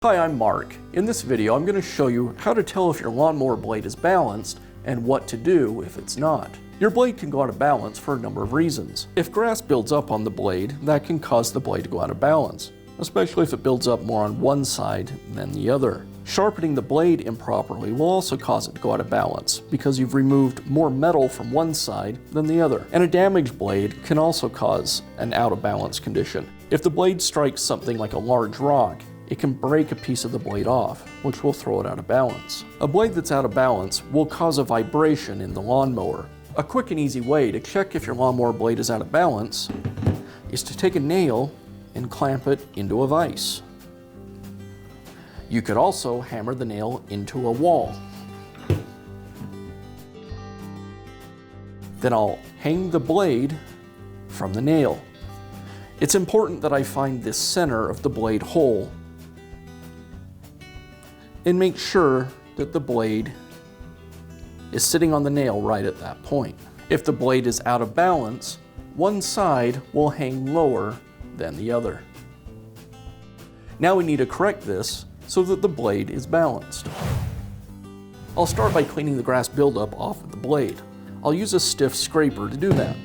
Hi, I'm Mark. In this video, I'm going to show you how to tell if your lawnmower blade is balanced and what to do if it's not. Your blade can go out of balance for a number of reasons. If grass builds up on the blade, that can cause the blade to go out of balance, especially if it builds up more on one side than the other. Sharpening the blade improperly will also cause it to go out of balance because you've removed more metal from one side than the other. And a damaged blade can also cause an out of balance condition. If the blade strikes something like a large rock, it can break a piece of the blade off, which will throw it out of balance. A blade that's out of balance will cause a vibration in the lawnmower. A quick and easy way to check if your lawnmower blade is out of balance is to take a nail and clamp it into a vise. You could also hammer the nail into a wall. Then I'll hang the blade from the nail. It's important that I find the center of the blade hole and make sure that the blade is sitting on the nail right at that point. If the blade is out of balance, one side will hang lower than the other. Now we need to correct this so that the blade is balanced. I'll start by cleaning the grass buildup off of the blade. I'll use a stiff scraper to do that.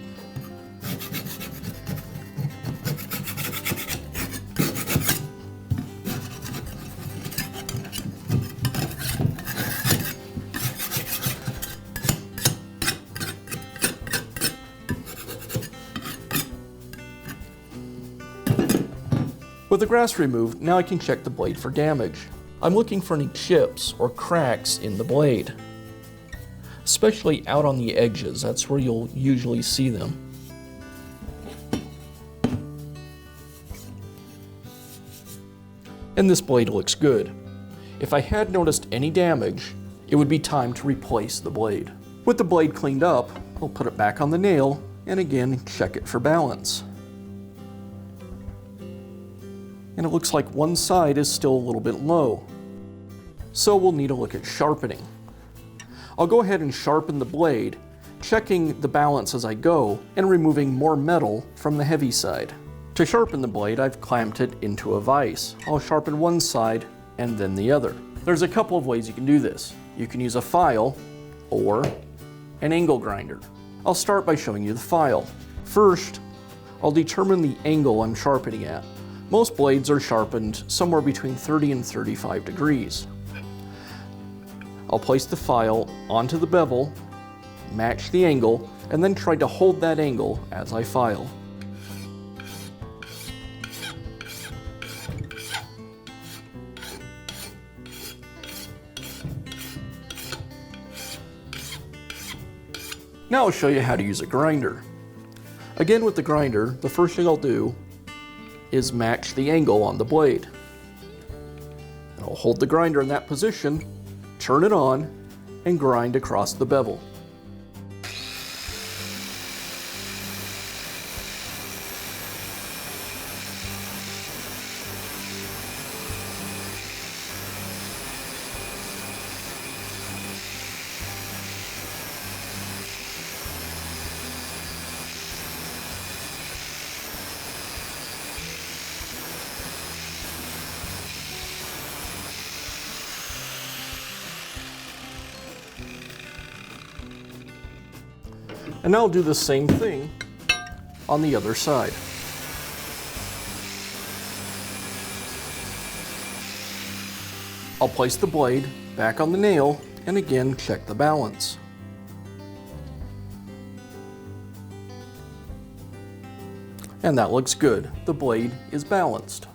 With the grass removed, now I can check the blade for damage. I'm looking for any chips or cracks in the blade, especially out on the edges. That's where you'll usually see them. And this blade looks good. If I had noticed any damage, it would be time to replace the blade. With the blade cleaned up, I'll put it back on the nail and again check it for balance. And it looks like one side is still a little bit low. So we'll need to look at sharpening. I'll go ahead and sharpen the blade, checking the balance as I go and removing more metal from the heavy side. To sharpen the blade, I've clamped it into a vise. I'll sharpen one side and then the other. There's a couple of ways you can do this. You can use a file or an angle grinder. I'll start by showing you the file. First, I'll determine the angle I'm sharpening at. Most blades are sharpened somewhere between 30 and 35 degrees. I'll place the file onto the bevel, match the angle, and then try to hold that angle as I file. Now I'll show you how to use a grinder. Again with the grinder, the first thing I'll do is match the angle on the blade. I'll hold the grinder in that position, turn it on, and grind across the bevel. And now I'll do the same thing on the other side. I'll place the blade back on the nail and again check the balance. And that looks good. The blade is balanced.